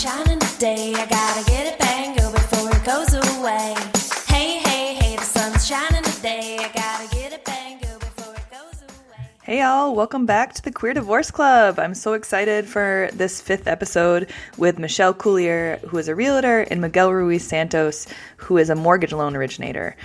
shining today. I gotta get it bango before it goes away. Hey, hey, hey, the sun's shining today. I gotta get it bango before it goes away. Hey y'all, welcome back to the Queer Divorce Club. I'm so excited for this 5th episode with Michelle Coulier, who is a realtor, and Miguel Ruiz-Santos, who is a mortgage loan originator.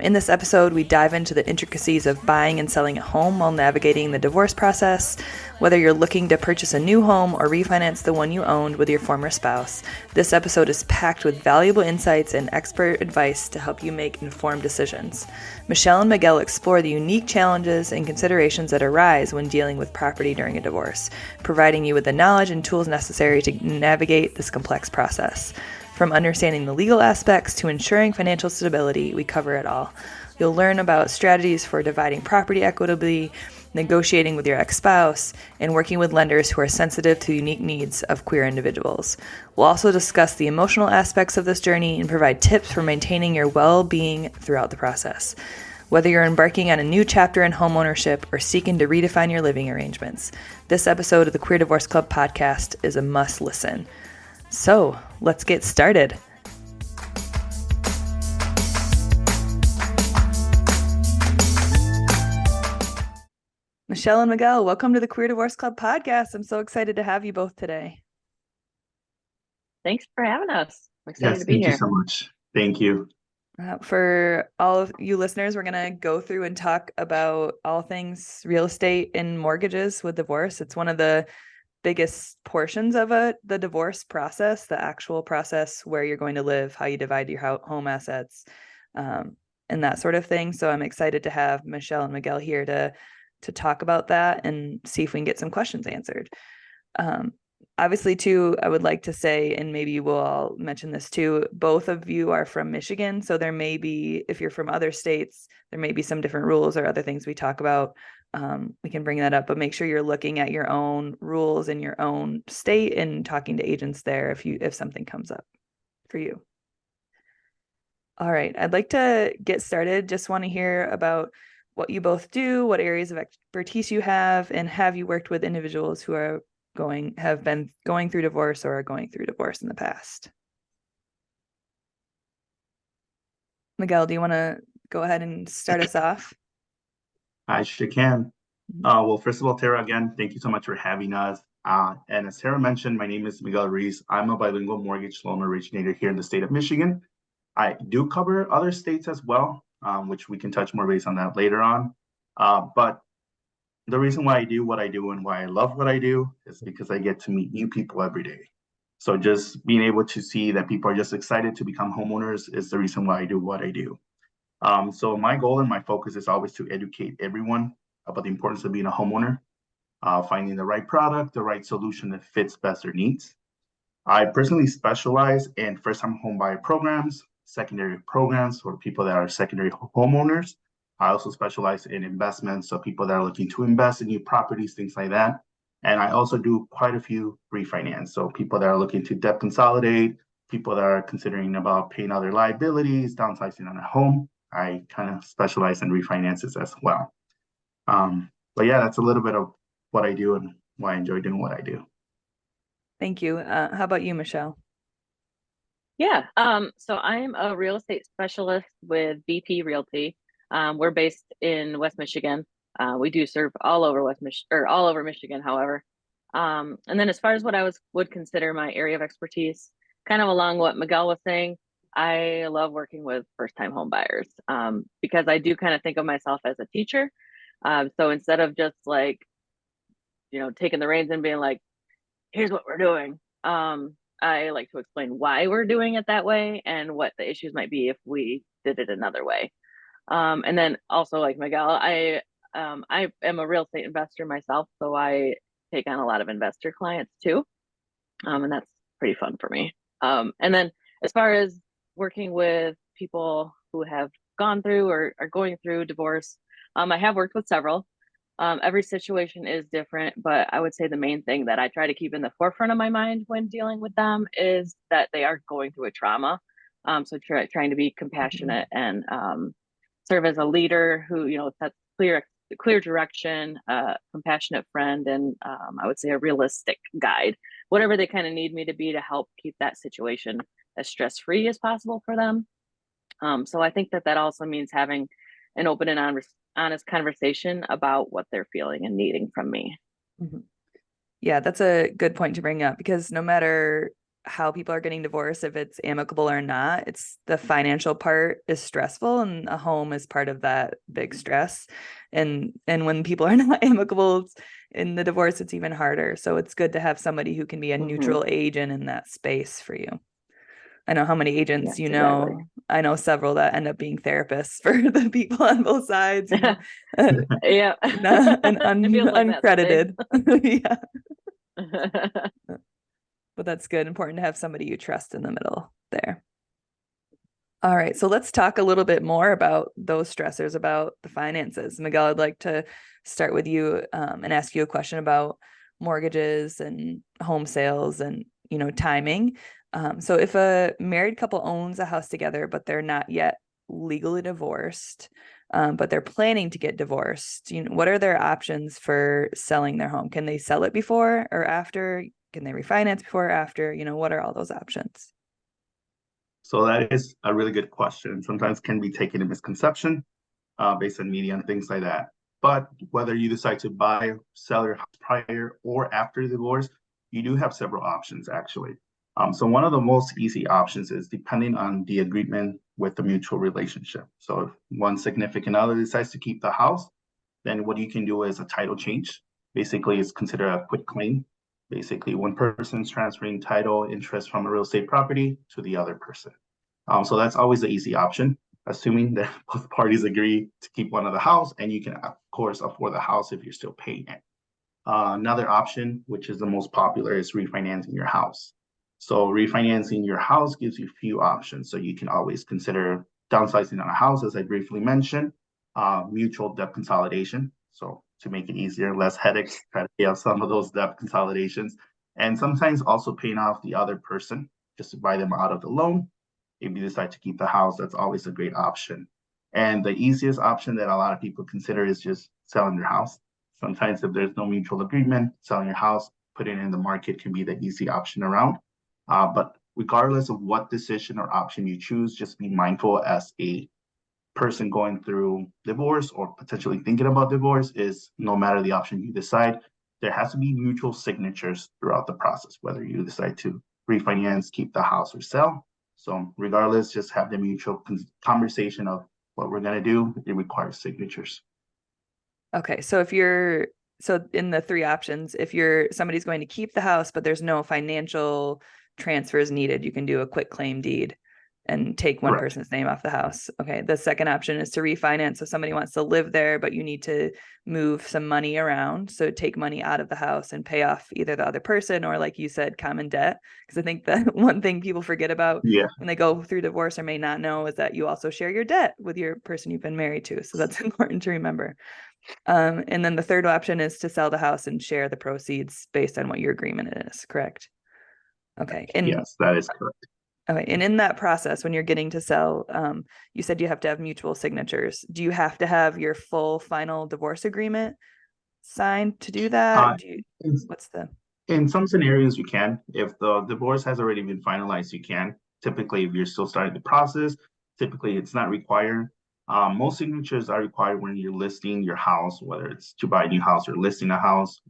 In this episode, we dive into the intricacies of buying and selling a home while navigating the divorce process. Whether you're looking to purchase a new home or refinance the one you owned with your former spouse, this episode is packed with valuable insights and expert advice to help you make informed decisions. Michelle and Miguel explore the unique challenges and considerations that arise when dealing with property during a divorce, providing you with the knowledge and tools necessary to navigate this complex process. From understanding the legal aspects to ensuring financial stability, we cover it all. You'll learn about strategies for dividing property equitably, negotiating with your ex-spouse, and working with lenders who are sensitive to the unique needs of queer individuals. We'll also discuss the emotional aspects of this journey and provide tips for maintaining your well-being throughout the process. Whether you're embarking on a new chapter in homeownership or seeking to redefine your living arrangements, this episode of the Queer Divorce Club podcast is a must listen. So, let's get started. Michelle and Miguel, welcome to the Queer Divorce Club podcast. I'm so excited to have you both today. Thanks for having us. I'm excited to be Thank here. you so much. Thank you. For all of you listeners, we're going to go through and talk about all things real estate and mortgages with divorce. It's one of the biggest portions of the divorce process, the actual process where you're going to live, how you divide your home assets, and that sort of thing. So I'm excited to have Michelle and Miguel here to talk about that and see if we can get some questions answered. Obviously, too, I would like to say, and maybe we'll all mention this too, both of you are from Michigan. So there may be, if you're from other states, there may be some different rules or other things we talk about. We can bring that up, but make sure you're looking at your own rules in your own state and talking to agents there if something comes up for you. All right, I'd like to get started. Just want to hear about what you both do, what areas of expertise you have, and have you worked with individuals who have been going through divorce or are going through divorce in the past? Miguel, do you want to go ahead and start us off? I sure can. Well, first of all, Tara, again, thank you so much for having us. And as Tara mentioned, my name is Miguel Ruiz. I'm a bilingual mortgage loan originator here in the state of Michigan. I do cover other states as well, which we can touch more base on that later on. But the reason why I do what I do and why I love what I do is because I get to meet new people every day. So just being able to see that people are just excited to become homeowners is the reason why I do what I do. So my goal and my focus is always to educate everyone about the importance of being a homeowner, finding the right product, the right solution that fits best their needs. I personally specialize in first-time home buyer programs, secondary programs for people that are secondary homeowners. I also specialize in investments, so people that are looking to invest in new properties, things like that. And I also do quite a few refinance, so people that are looking to debt consolidate, people that are considering about paying other liabilities, downsizing on a home. I kind of specialize in refinances as well. But yeah, that's a little bit of what I do and why I enjoy doing what I do. Thank you. How about you, Michelle? Yeah, so I'm a real estate specialist with BP Realty. We're based in West Michigan. We do serve all over all over Michigan, however. And then as far as what I would consider my area of expertise, kind of along what Miguel was saying, I love working with first-time home buyers because I do kind of think of myself as a teacher. So instead of just like, taking the reins and being like, here's what we're doing, I like to explain why we're doing it that way and what the issues might be if we did it another way. And then also, like Miguel, I am a real estate investor myself, so I take on a lot of investor clients too. And that's pretty fun for me. And then as far as working with people who have gone through or are going through divorce, I have worked with several. Every situation is different, but I would say the main thing that I try to keep in the forefront of my mind when dealing with them is that they are going through a trauma. So trying to be compassionate and serve as a leader who, sets clear direction, compassionate friend, and I would say a realistic guide whatever they kind of need me to be to help keep that situation as stress-free as possible for them. So I think that also means having an open and honest conversation about what they're feeling and needing from me. Mm-hmm. Yeah, that's a good point to bring up, because no matter how people are getting divorced, if it's amicable or not, it's the financial part is stressful, and a home is part of that big stress. And when people are not amicable in the divorce, it's even harder. So it's good to have somebody who can be a neutral agent in that space for you. I know how many agents, Yes, exactly. I know several that end up being therapists for the people on both sides, Yeah. and It feels like that uncredited. Yeah. someday. But that's good. Important to have somebody you trust in the middle there. All right. So let's talk a little bit more about those stressors, about the finances. Miguel, I'd like to start with you and ask you a question about mortgages and home sales and, timing. So if a married couple owns a house together, but they're not yet legally divorced, but they're planning to get divorced, what are their options for selling their home? Can they sell it before or after? Can they refinance before or after? What are all those options? So that is a really good question. Sometimes can be taken in misconception based on media and things like that. But whether you decide to buy, sell your house prior or after the divorce, you do have several options actually. So one of the most easy options is depending on the agreement with the mutual relationship. So if one significant other decides to keep the house, then what you can do is a title change. Basically, it's considered a quit claim. Basically, one person's transferring title interest from a real estate property to the other person. So that's always the easy option, assuming that both parties agree to keep one of the house, and you can, of course, afford the house if you're still paying it. Another option, which is the most popular, is refinancing your house. So refinancing your house gives you a few options. So you can always consider downsizing on a house, as I briefly mentioned, mutual debt consolidation. So to make it easier, less headaches, try to pay off some of those debt consolidations, and sometimes also paying off the other person just to buy them out of the loan. If you decide to keep the house, that's always a great option. And the easiest option that a lot of people consider is just selling their house. Sometimes if there's no mutual agreement, selling your house, putting it in the market can be the easy option around. But regardless of what decision or option you choose, just be mindful as a person going through divorce or potentially thinking about divorce is no matter the option you decide, there has to be mutual signatures throughout the process, whether you decide to refinance, keep the house, or sell. So regardless, just have the mutual conversation of what we're going to do. It requires signatures. Okay. So in the three options, if somebody's going to keep the house, but there's no financial transfers needed, you can do a quit claim deed and take one person's name off the house. Okay. The second option is to refinance. So somebody wants to live there, but you need to move some money around. So take money out of the house and pay off either the other person or, like you said, common debt. Because I think that one thing people forget about when they go through divorce or may not know is that you also share your debt with your person you've been married to. So that's important to remember. And then the third option is to sell the house and share the proceeds based on what your agreement is, correct? Okay. And yes, that is correct. Okay. And in that process, when you're getting to sell, you said you have to have mutual signatures. Do you have to have your full final divorce agreement signed to do that? In some scenarios, you can. If the divorce has already been finalized, you can. Typically, if you're still starting the process, typically it's not required. Most signatures are required when you're listing your house, whether it's to buy a new house or listing a house.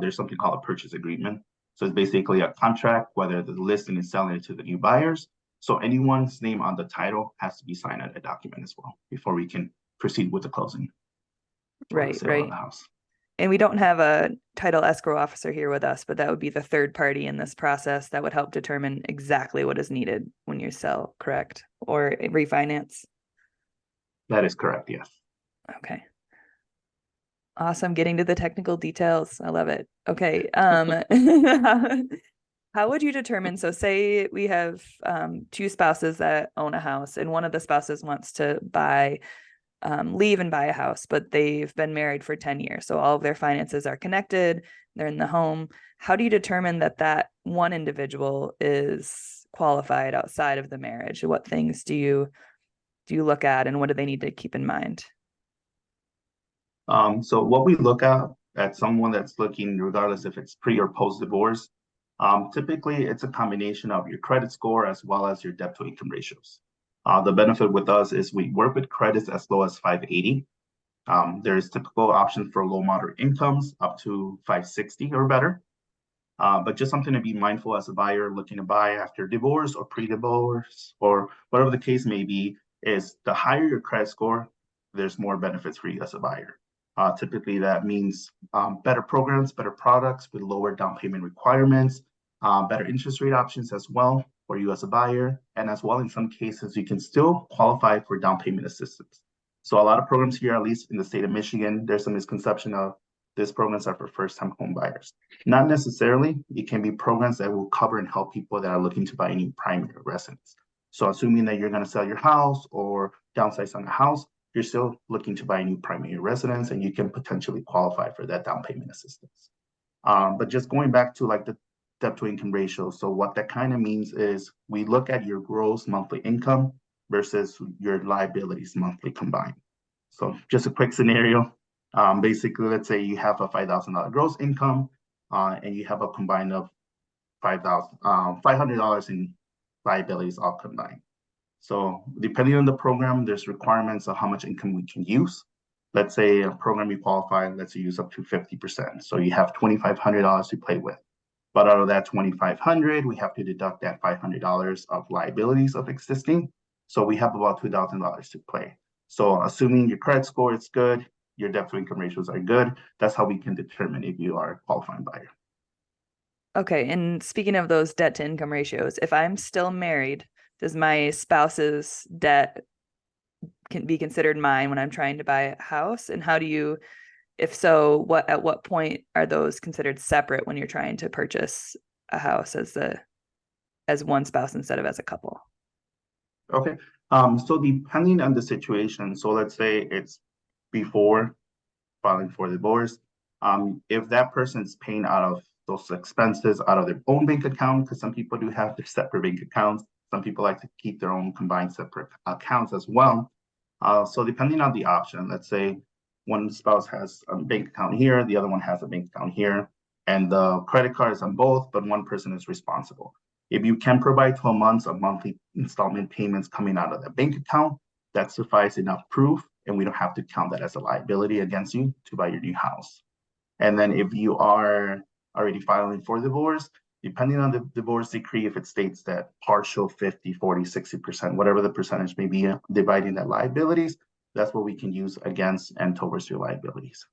There's something called a purchase agreement. So it's basically a contract, whether the listing is selling it to the new buyers. So anyone's name on the title has to be signed on the document as well before we can proceed with the closing. Right. Of the house. And we don't have a title escrow officer here with us, but that would be the third party in this process that would help determine exactly what is needed when you sell, correct? Or refinance. That is correct, yes. Okay. Awesome. Getting to the technical details. I love it. Okay. How would you determine? So say we have two spouses that own a house and one of the spouses wants to leave and buy a house, but they've been married for 10 years. So all of their finances are connected. They're in the home. How do you determine that one individual is qualified outside of the marriage? What things do you look at and what do they need to keep in mind? So what we look at someone that's looking, regardless if it's pre or post divorce, Typically, it's a combination of your credit score as well as your debt to income ratios. The benefit with us is we work with credits as low as 580. There's typical options for low moderate incomes up to 560 or better. But just something to be mindful as a buyer looking to buy after divorce or pre-divorce or whatever the case may be, is the higher your credit score, there's more benefits for you as a buyer. Typically, that means better programs, better products with lower down payment requirements, better interest rate options as well for you as a buyer. And as well, in some cases, you can still qualify for down payment assistance. So a lot of programs here, at least in the state of Michigan, there's a misconception of these programs are for first-time home buyers. Not necessarily. It can be programs that will cover and help people that are looking to buy a new primary residence. So assuming that you're going to sell your house or downsize on a house, you're still looking to buy a new primary residence, and you can potentially qualify for that down payment assistance. But just going back to like the debt to income ratio. So what that kind of means is we look at your gross monthly income versus your liabilities monthly combined. So just a quick scenario. Basically, let's say you have a $5,000 gross income, and you have a combined of $500 in liabilities all combined. So depending on the program, there's requirements of how much income we can use. Let's say a program you qualify, let's use up to 50%. So you have $2,500 to play with. But out of that $2,500, we have to deduct that $500 of liabilities of existing. So we have about $2,000 to play. So assuming your credit score is good, your debt to income ratios are good, that's how we can determine if you are a qualifying buyer. Okay. And speaking of those debt to income ratios, if I'm still married, does my spouse's debt can be considered mine when I'm trying to buy a house? And how do you, if so, at what point are those considered separate when you're trying to purchase a house as one spouse instead of as a couple? Okay. So depending on the situation, so let's say it's before filing for divorce, if that person's paying out of those expenses out of their own bank account, because some people do have their separate bank accounts, some people like to keep their own combined separate accounts as well. So depending on the option, let's say one spouse has a bank account here, the other one has a bank account here, and the credit card is on both, but one person is responsible. If you can provide 12 months of monthly installment payments coming out of the bank account, that suffices enough proof, and we don't have to count that as a liability against you to buy your new house. And then if you are already filing for divorce, depending on the divorce decree, if it states that partial 50, 40, 60%, whatever the percentage may be, dividing that liabilities, that's what we can use against and towards your liabilities.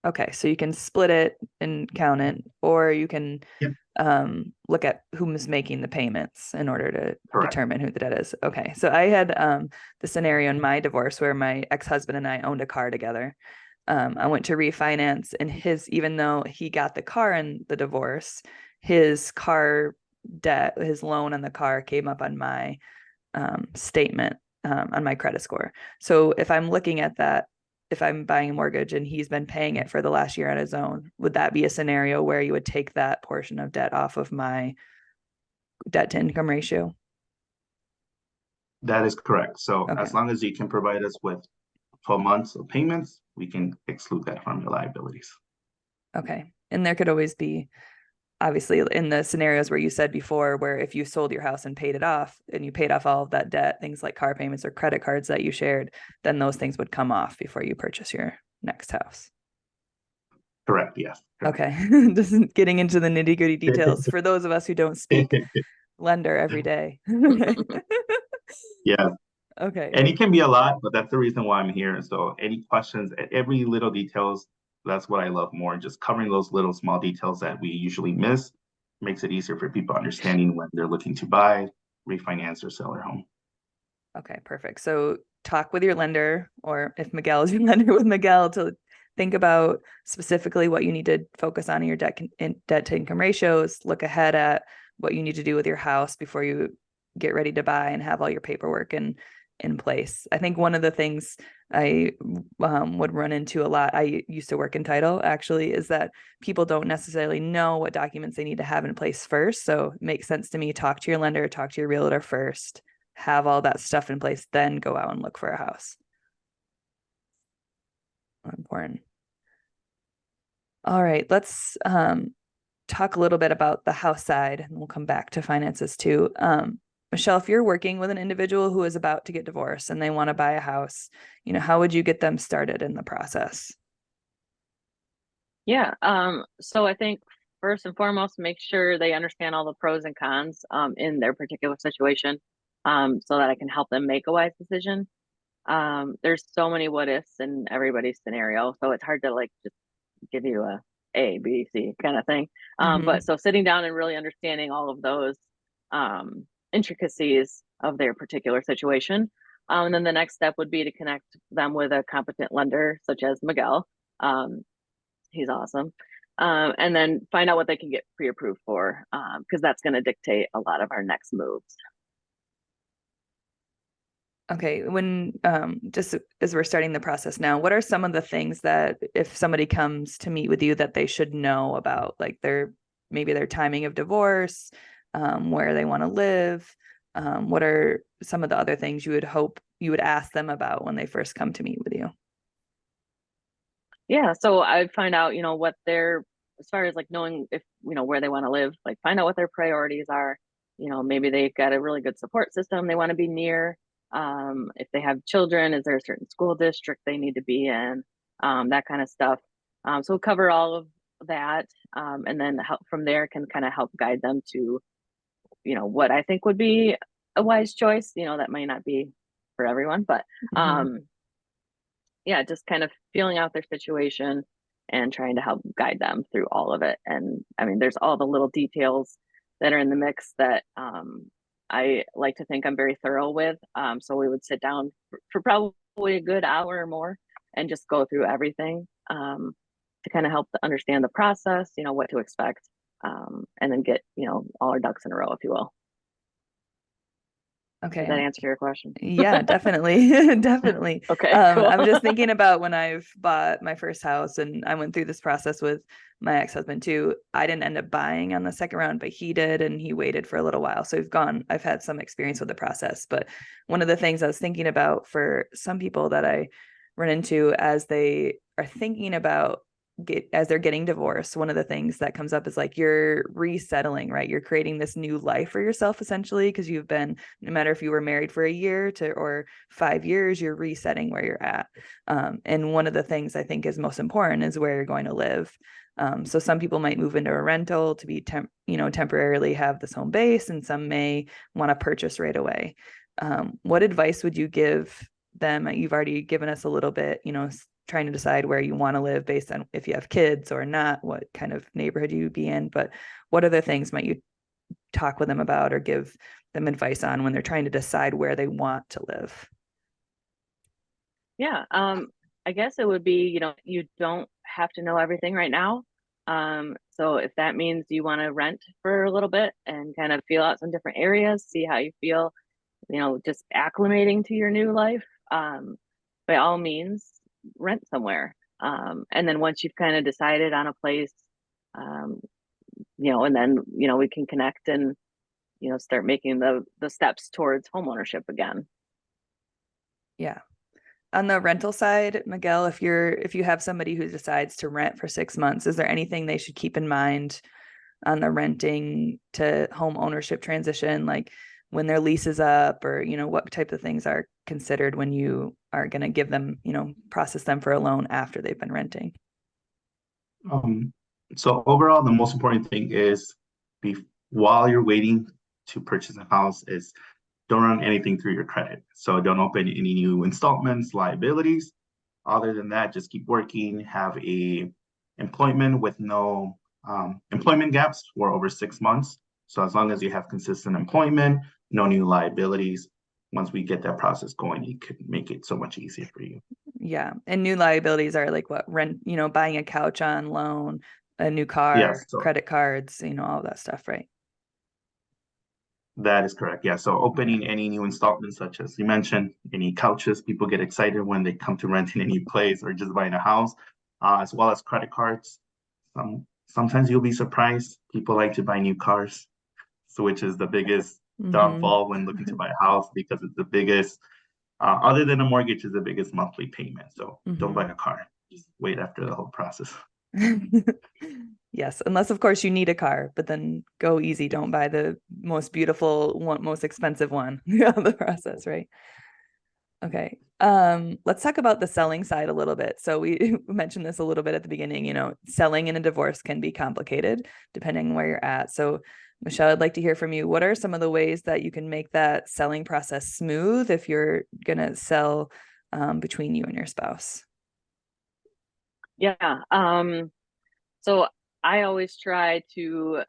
Okay, so you can split it and count it, or you can look at who's making the payments in order to determine who the debt is. Okay, so I had the scenario in my divorce where my ex-husband and I owned a car together. I went to refinance, and even though he got the car in the divorce, his car debt, his loan on the car came up on my statement on my credit score. So if I'm looking at that, if I'm buying a mortgage and he's been paying it for the last year on his own, would that be a scenario where you would take that portion of debt off of my debt to income ratio? That is correct. So as long as you can provide us with 12 months of payments, we can exclude that from your liabilities. Okay. And there could always be, obviously, in the scenarios where you said before, where if you sold your house and paid it off and you paid off all of that debt, things like car payments or credit cards that you shared, then those things would come off before you purchase your next house. Correct. Yes. Correct. Okay. Just getting into the nitty gritty details for those of us who don't speak lender every day. Yeah. Okay. And it can be a lot, but that's the reason why I'm here. So any questions, every little details, that's what I love more. Just covering those little small details that we usually miss makes it easier for people understanding when they're looking to buy, refinance, or sell their home. Okay, perfect. So talk with your lender, or if Miguel is your lender, with Miguel to think about specifically what you need to focus on in your debt to income ratios. Look ahead at what you need to do with your house before you get ready to buy and have all your paperwork in place. I think one of the things I would run into a lot, I used to work in title actually, is that people don't necessarily know what documents they need to have in place first. So it makes sense to me, talk to your lender, talk to your realtor first, have all that stuff in place, then go out and look for a house. Important. All right, let's talk a little bit about the house side, and we'll come back to finances too. Michelle, if you're working with an individual who is about to get divorced and they want to buy a house, how would you get them started in the process? Yeah. So I think first and foremost, make sure they understand all the pros and cons in their particular situation, so that I can help them make a wise decision. There's so many what ifs in everybody's scenario, so it's hard to like just give you a B, C kind of thing. But so sitting down and really understanding all of those intricacies of their particular situation. And then the next step would be to connect them with a competent lender, such as Miguel. He's awesome. And then find out what they can get pre-approved for, because that's going to dictate a lot of our next moves. Okay, when just as we're starting the process now, what are some of the things that if somebody comes to meet with you that they should know about, like maybe their timing of divorce, where they want to live? What are some of the other things you would hope you would ask them about when they first come to meet with you? Yeah, so I'd find out, what as far as like knowing if, where they want to live, like find out what their priorities are. Maybe they've got a really good support system they want to be near. If they have children, is there a certain school district they need to be in? That kind of stuff. So we'll cover all of that, and then help from there can kind of help guide them to, what I think would be a wise choice. That might not be for everyone, but yeah, just kind of feeling out their situation and trying to help guide them through all of it. And I mean, there's all the little details that are in the mix that I like to think I'm very thorough with. So we would sit down for probably a good hour or more and just go through everything to kind of help understand the process, what to expect, and then get, all our ducks in a row, if you will. Okay. Did that answer your question? Yeah, definitely. Definitely. Okay, cool. I'm just thinking about when I've bought my first house, and I went through this process with my ex-husband too. I didn't end up buying on the second round, but he did, and he waited for a little while. So I've had some experience with the process. But one of the things I was thinking about for some people that I run into as they are thinking about as they're getting divorced, one of the things that comes up is like you're resettling, right? You're creating this new life for yourself essentially, because you've been, no matter if you were married for a year or 5 years, you're resetting where you're at. And one of the things I think is most important is where you're going to live. So some people might move into a rental to be temporarily have this home base, and some may want to purchase right away. What advice would you give them? You've already given us a little bit, trying to decide where you want to live based on if you have kids or not, what kind of neighborhood you be in, but what other things might you talk with them about or give them advice on when they're trying to decide where they want to live? Yeah, I guess it would be, you don't have to know everything right now. So if that means you want to rent for a little bit and kind of feel out some different areas, see how you feel, just acclimating to your new life, by all means, rent somewhere. And then once you've kind of decided on a place, and then, we can connect and, start making the steps towards homeownership again. Yeah. On the rental side, Miguel, if you have somebody who decides to rent for 6 months, is there anything they should keep in mind on the renting to home ownership transition, like when their lease is up, or what type of things are considered when you are going to give them, process them for a loan after they've been renting? So overall, the most important thing is while you're waiting to purchase a house is don't run anything through your credit. So don't open any new installments, liabilities. Other than that, just keep working, have a employment with no employment gaps for over 6 months. So as long as you have consistent employment, no new liabilities, once we get that process going, it could make it so much easier for you. Yeah. And new liabilities are like what? Rent, buying a couch on loan, a new car, Yes, so credit cards, all that stuff, right? that is correct. Yeah. So opening any new installments, such as you mentioned, any couches, people get excited when they come to renting a new place or just buying a house, as well as credit cards. Sometimes you'll be surprised. People like to buy new cars, so which is the biggest downfall when looking to buy a house, because it's the biggest, other than a mortgage, is the biggest monthly payment. So don't buy a car. Just wait after the whole process. Yes, unless of course you need a car, but then go easy. Don't buy the most beautiful one, most expensive one. The process, right? Okay. Let's talk about the selling side a little bit. So we mentioned this a little bit at the beginning, selling in a divorce can be complicated depending on where you're at. So Michelle, I'd like to hear from you. What are some of the ways that you can make that selling process smooth if you're going to sell between you and your spouse? Yeah. So I always try to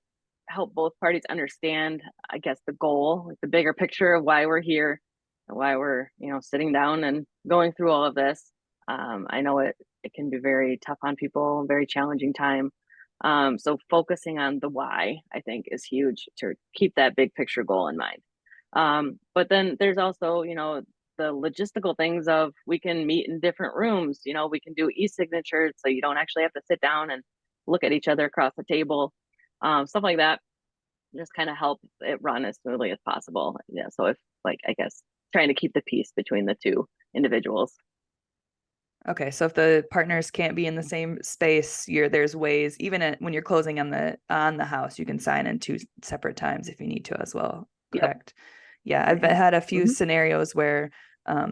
help both parties understand, I guess, the goal, like the bigger picture of why we're here and why we're, sitting down and going through all of this. I know it can be very tough on people, very challenging time. So focusing on the why, I think, is huge to keep that big picture goal in mind. But then there's also, the logistical things of we can meet in different rooms, we can do e-signatures so you don't actually have to sit down and look at each other across the table, stuff like that, just kind of help it run as smoothly as possible. Yeah. So if, like, I guess trying to keep the peace between the two individuals. Okay, so if the partners can't be in the same space, there's ways, even when you're closing on the house, you can sign in two separate times if you need to as well. Correct? Yep. Yeah, I've had a few scenarios where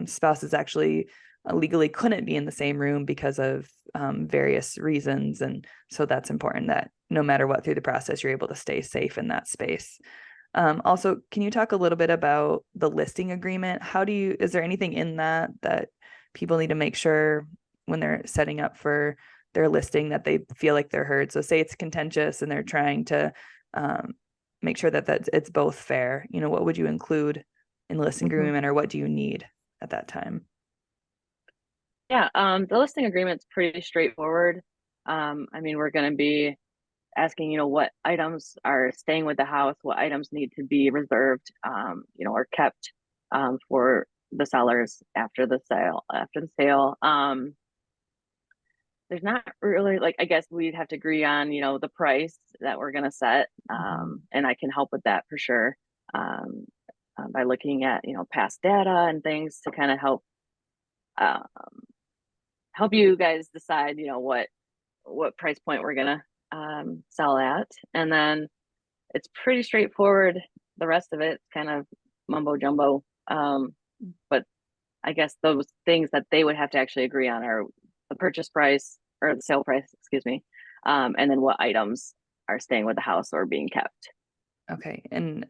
spouses actually legally couldn't be in the same room because of various reasons, and so that's important that no matter what through the process, you're able to stay safe in that space. Also, can you talk a little bit about the listing agreement? Is there anything in that people need to make sure when they're setting up for their listing that they feel like they're heard? So say it's contentious and they're trying to make sure that it's both fair. What would you include in the listing agreement, or what do you need at that time? Yeah, the listing agreement's pretty straightforward. We're going to be asking, what items are staying with the house, what items need to be reserved, or kept for the sellers after the sale. There's not really, like, I guess we'd have to agree on, the price that we're going to set. And I can help with that for sure. By looking at, past data and things to kind of help you guys decide, what price point we're going to sell at. And then it's pretty straightforward. The rest of it's kind of mumbo jumbo. But I guess those things that they would have to actually agree on are the purchase price, or the sale price, excuse me. And then what items are staying with the house or being kept. Okay. And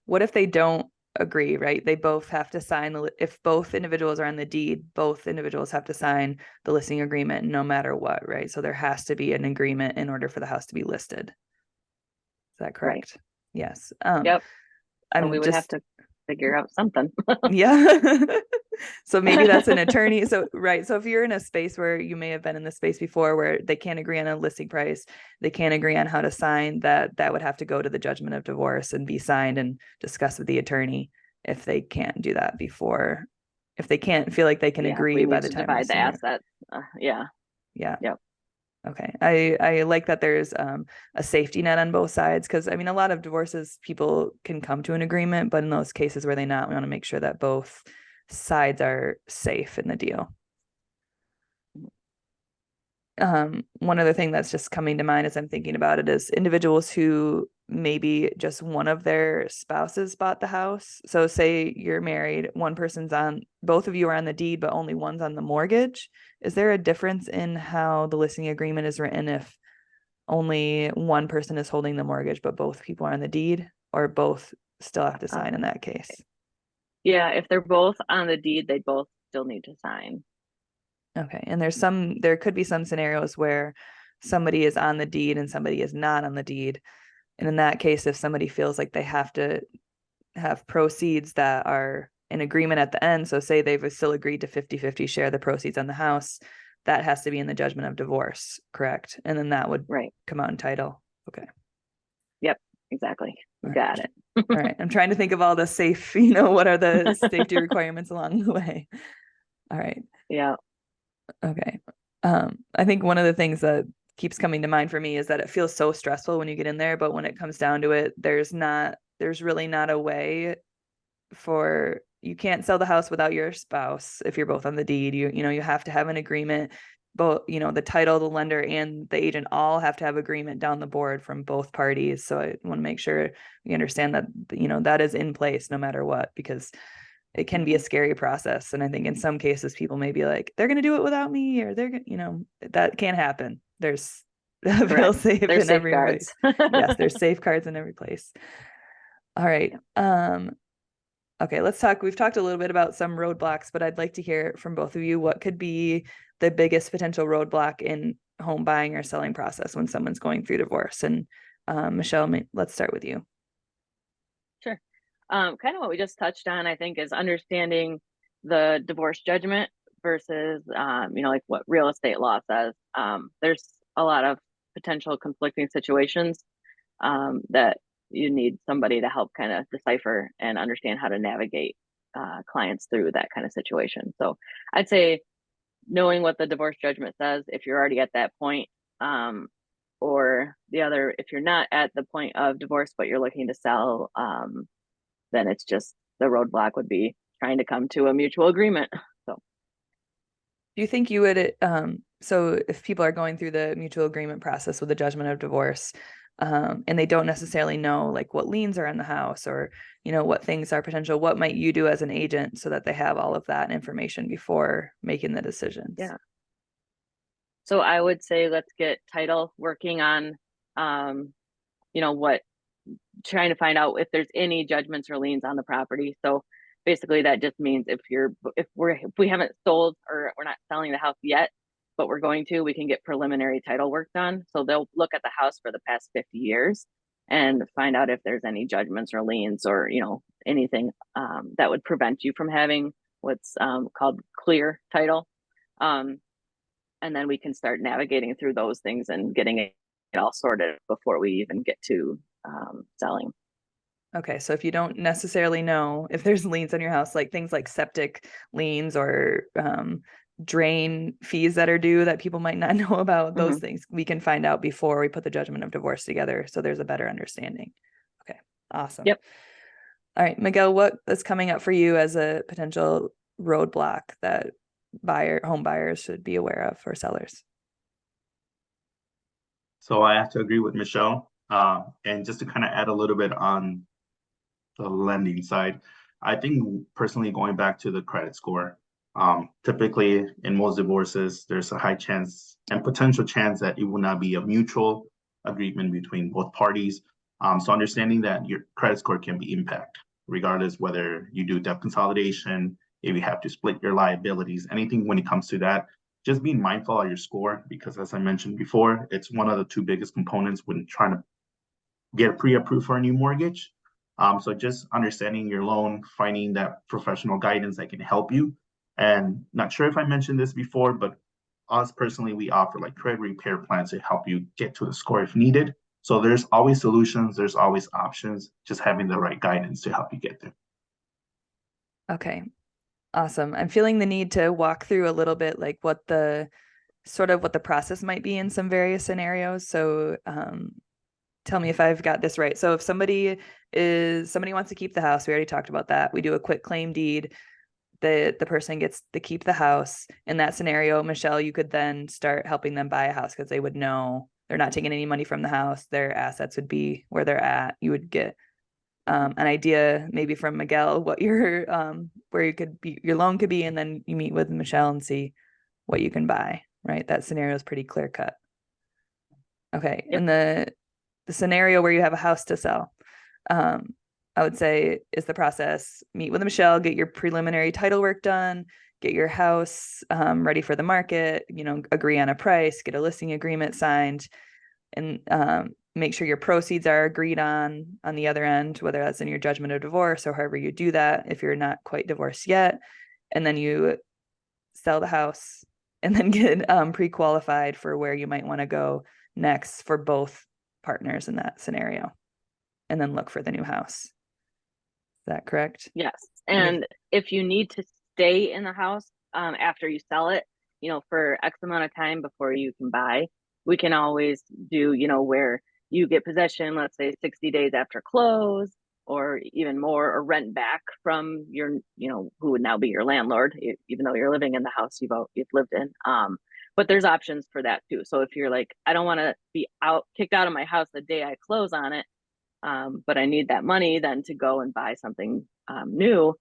what if they don't agree, right? They both have to sign if both individuals are on the deed, both individuals have to sign the listing agreement no matter what, right? So there has to be an agreement in order for the house to be listed. Is that correct? Right. Yes. Yep. So we would have to figure out something. Yeah. So maybe that's an attorney. So, right. So if you're in a space where you may have been in the space before where they can't agree on a listing price, they can't agree on how to sign, that would have to go to the judgment of divorce and be signed and discussed with the attorney if they can't do that before, if they can't feel like they can agree by the time divide the assets. Yeah. Yep. Okay. I like that there's a safety net on both sides, because a lot of divorces, people can come to an agreement, but in those cases where we want to make sure that both sides are safe in the deal. One other thing that's just coming to mind as I'm thinking about it is individuals who maybe just one of their spouses bought the house. So say you're married, both of you are on the deed, but only one's on the mortgage. Is there a difference in how the listing agreement is written if only one person is holding the mortgage, but both people are on the deed, or both still have to sign in that case? Yeah, if they're both on the deed, they both still need to sign. Okay. And there could be some scenarios where somebody is on the deed and somebody is not on the deed. And in that case, if somebody feels like they have to have proceeds that are in agreement at the end, so say they've still agreed to 50-50 share the proceeds on the house, that has to be in the judgment of divorce, correct? And then that would come out in title. Okay. Yep, exactly. Got it. All right. I'm trying to think of all the safe, what are the safety requirements along the way. All right. Yeah. Okay. I think one of the things that keeps coming to mind for me is that it feels so stressful when you get in there, but when it comes down to it, there's really not a way you can't sell the house without your spouse if you're both on the deed. You have to have an agreement. both, the title, the lender, and the agent all have to have agreement down the board from both parties. So I want to make sure we understand that, that is in place no matter what, because it can be a scary process. And I think in some cases people may be like, they're going to do it without me, or that can't happen. There's feel safe in every place. Yes, there's safeguards in every place. All right. Okay, let's talk. We've talked a little bit about some roadblocks, but I'd like to hear from both of you what could be the biggest potential roadblock in home buying or selling process when someone's going through divorce. And Michelle, let's start with you. Sure. Kind of what we just touched on, I think, is understanding the divorce judgment versus, like what real estate law says. There's a lot of potential conflicting situations that you need somebody to help kind of decipher and understand how to navigate clients through that kind of situation. So I'd say knowing what the divorce judgment says, if you're already at that point, or the other, if you're not at the point of divorce, but you're looking to sell, then it's just the roadblock would be trying to come to a mutual agreement. So do you think you would, so if people are going through the mutual agreement process with the judgment of divorce, and they don't necessarily know like what liens are in the house, or what things are potential, what might you do as an agent so that they have all of that information before making the decisions? Yeah. So I would say let's get title working on trying to find out if there's any judgments or liens on the property. So basically that just means if we haven't sold or we're not selling the house yet, but we're going to, we can get preliminary title work done. So they'll look at the house for the past 50 years and find out if there's any judgments or liens or, anything that would prevent you from having what's called clear title. And then we can start navigating through those things and getting it all sorted before we even get to selling. Okay, so if you don't necessarily know if there's liens on your house, like things like septic liens or drain fees that are due that people might not know about, those things we can find out before we put the judgment of divorce together, so there's a better understanding. Okay, awesome. Yep. All right, Miguel, what is coming up for you as a potential roadblock that home buyers should be aware of, or sellers? So I have to agree with Michelle. And just to kind of add a little bit on the lending side, I think personally going back to the credit score, typically in most divorces, there's a high chance and potential chance that it will not be a mutual agreement between both parties. So understanding that your credit score can be impacted, regardless whether you do debt consolidation, if you have to split your liabilities, anything when it comes to that, just being mindful of your score, because as I mentioned before, it's one of the two biggest components when trying to get pre-approved for a new mortgage. So just understanding your loan, finding that professional guidance that can help you. And not sure if I mentioned this before, but us personally, we offer like credit repair plans to help you get to the score if needed. So there's always solutions, there's always options, just having the right guidance to help you get there. Okay, awesome. I'm feeling the need to walk through a little bit like what the process might be in some various scenarios. So tell me if I've got this right. So if somebody wants to keep the house, we already talked about that. We do a quick claim deed. The person gets to keep the house. In that scenario, Michelle, you could then start helping them buy a house because they would know they're not taking any money from the house. Their assets would be where they're at. You would get an idea maybe from Miguel what your where you could be, your loan could be, and then you meet with Michelle and see what you can buy, right? That scenario is pretty clear cut. Okay. Yep. And the scenario where you have a house to sell, I would say is the process: meet with Michelle, get your preliminary title work done, get your house ready for the market, agree on a price, get a listing agreement signed, and make sure your proceeds are agreed on the other end, whether that's in your judgment of divorce or however you do that if you're not quite divorced yet. And then you sell the house and then get pre-qualified for where you might want to go next for both partners in that scenario, and then look for the new house. Is that correct? Yes. And if you need to stay in the house after you sell it, for X amount of time before you can buy, we can always do, where you get possession, let's say 60 days after close, or even more, or rent back from your, who would now be your landlord, even though you're living in the house you've lived in. but there's options for that too. So if you're like, I don't want to be kicked out of my house the day I close on it, but I need that money then to go and buy something new,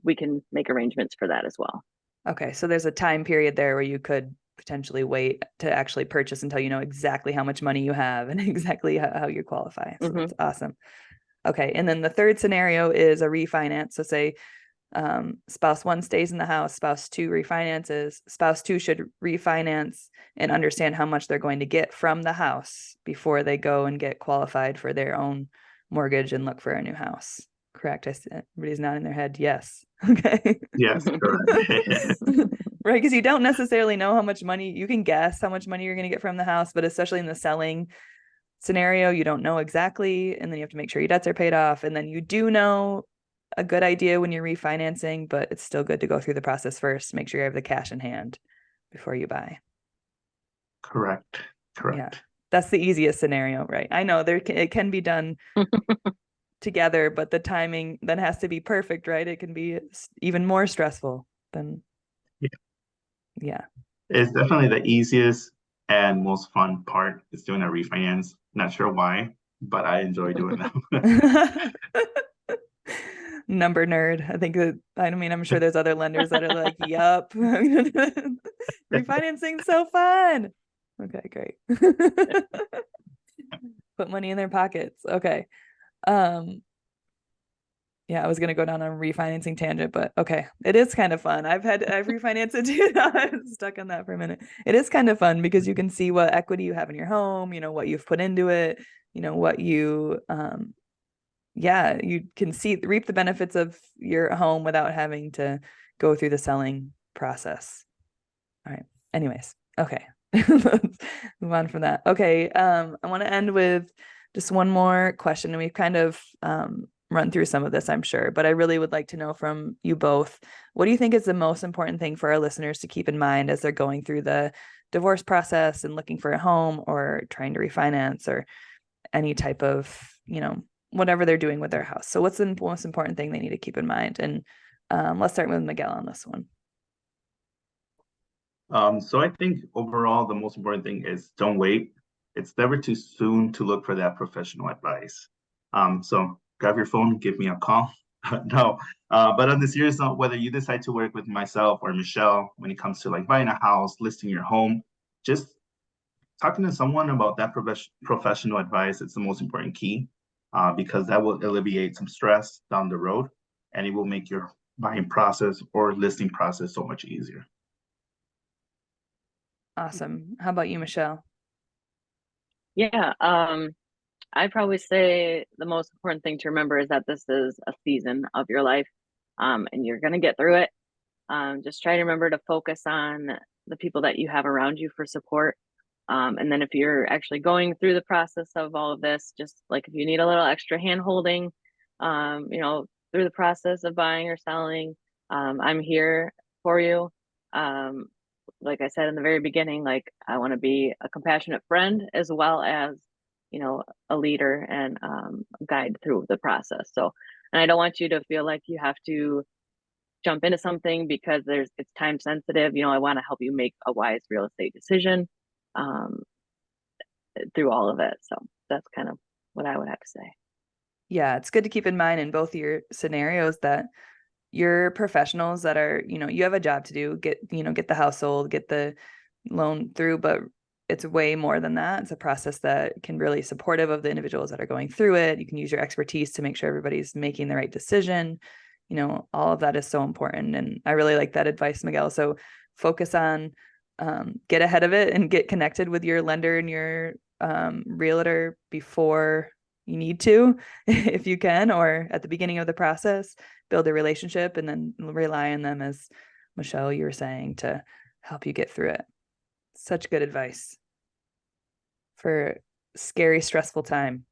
we can make arrangements for that as well. Okay, so there's a time period there where you could potentially wait to actually purchase until you know exactly how much money you have and exactly how you qualify. So that's awesome. Okay, and then the third scenario is a refinance. So say spouse one stays in the house, spouse two refinances. Spouse two should refinance and understand how much they're going to get from the house before they go and get qualified for their own mortgage and look for a new house. Correct? Everybody's nodding their head. Yes. Okay. Yes, correct. Right, because you don't necessarily know how much money, you can guess how much money you're going to get from the house, but especially in the selling scenario, you don't know exactly, and then you have to make sure your debts are paid off, and then you do know a good idea when you're refinancing, but it's still good to go through the process first, make sure you have the cash in hand before you buy. Correct. Yeah, that's the easiest scenario, right? I know it can be done together, but the timing then has to be perfect, right? It can be even more stressful than yeah. It's definitely the easiest and most fun part is doing a refinance. Not sure why, but I enjoy doing them. Number nerd. I think that, I mean, I'm sure there's other lenders that are like, yup. Refinancing so fun. Okay, great. Put money in their pockets. Okay. Yeah, I was gonna go down on a refinancing tangent, but okay, it is kind of fun. I've refinanced it too. I'm stuck on that for a minute. It is kind of fun because you can see what equity you have in your home, you know, what you've put into it, you know, what you you can reap the benefits of your home without having to go through the selling process. All right. Anyways, okay. Let's move on from that. Okay. I want to end with just one more question, and we've kind of run through some of this, I'm sure, but I really would like to know from you both, what do you think is the most important thing for our listeners to keep in mind as they're going through the divorce process and looking for a home or trying to refinance or any type of, you know, whatever they're doing with their house? So what's the most important thing they need to keep in mind? And let's start with Miguel on this one. So I think overall, the most important thing is don't wait. It's never too soon to look for that professional advice. So grab your phone, give me a call. No, but on the serious note, whether you decide to work with myself or Michelle, when it comes to like buying a house, listing your home, just talking to someone about that professional advice, it's the most important key, because that will alleviate some stress down the road, and it will make your buying process or listing process so much easier. Awesome. How about you, Michelle? Yeah, I'd probably say the most important thing to remember is that this is a season of your life, and you're going to get through it. Just try to remember to focus on the people that you have around you for support. And then if you're actually going through the process of all of this, just like if you need a little extra hand holding, you know, through the process of buying or selling, I'm here for you. Like I said in the very beginning, like I want to be a compassionate friend as well as, you know, a leader and guide through the process. So, and I don't want you to feel like you have to jump into something because it's time sensitive. You know, I want to help you make a wise real estate decision through all of it. So that's kind of what I would have to say. Yeah, it's good to keep in mind in both your scenarios that you're professionals that are, you know, you have a job to do, get the household, get the loan through, but it's way more than that. It's a process that can really supportive of the individuals that are going through it. You can use your expertise to make sure everybody's making the right decision. You know, all of that is so important. And I really like that advice, Miguel. So focus on, get ahead of it and get connected with your lender and your realtor before you need to, if you can, or at the beginning of the process, build a relationship and then rely on them, as Michelle, you were saying, to help you get through it. Such good advice for scary, stressful time.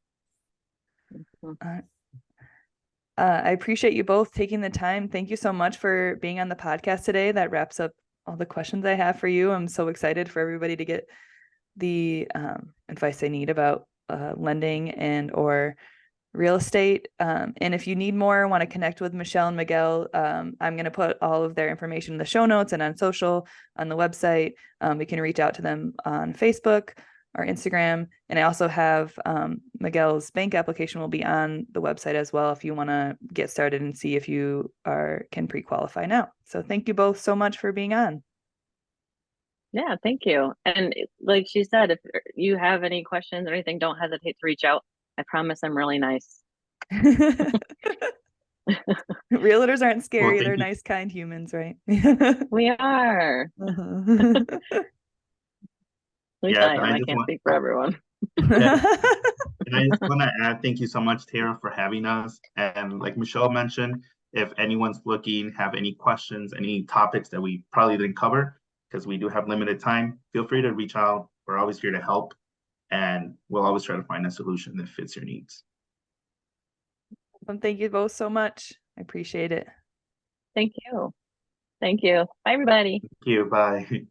I appreciate you both taking the time. Thank you so much for being on the podcast today. That wraps up all the questions I have for you. I'm so excited for everybody to get the advice they need about lending and or real estate. And if you need more, want to connect with Michelle and Miguel, I'm going to put all of their information in the show notes and on social, on the website. We can reach out to them on Facebook or Instagram. And I also have Miguel's bank application will be on the website as well if you want to get started and see if you can pre-qualify now. So thank you both so much for being on. Yeah, thank you. And like she said, if you have any questions or anything, don't hesitate to reach out. I promise I'm really nice. Realtors aren't scary. Well, They're thank you. nice, kind humans, right? We are. Uh-huh. At least Yes, I am. I I just can't want, speak for everyone. yeah, and I just want to add, thank you so much, Tara, for having us. And like Michelle mentioned, if anyone's looking, have any questions, any topics that we probably didn't cover, because we do have limited time, feel free to reach out. We're always here to help, and we'll always try to find a solution that fits your needs. Thank you both so much. I appreciate it. Thank you. Thank you. Bye, everybody. Thank you. Bye.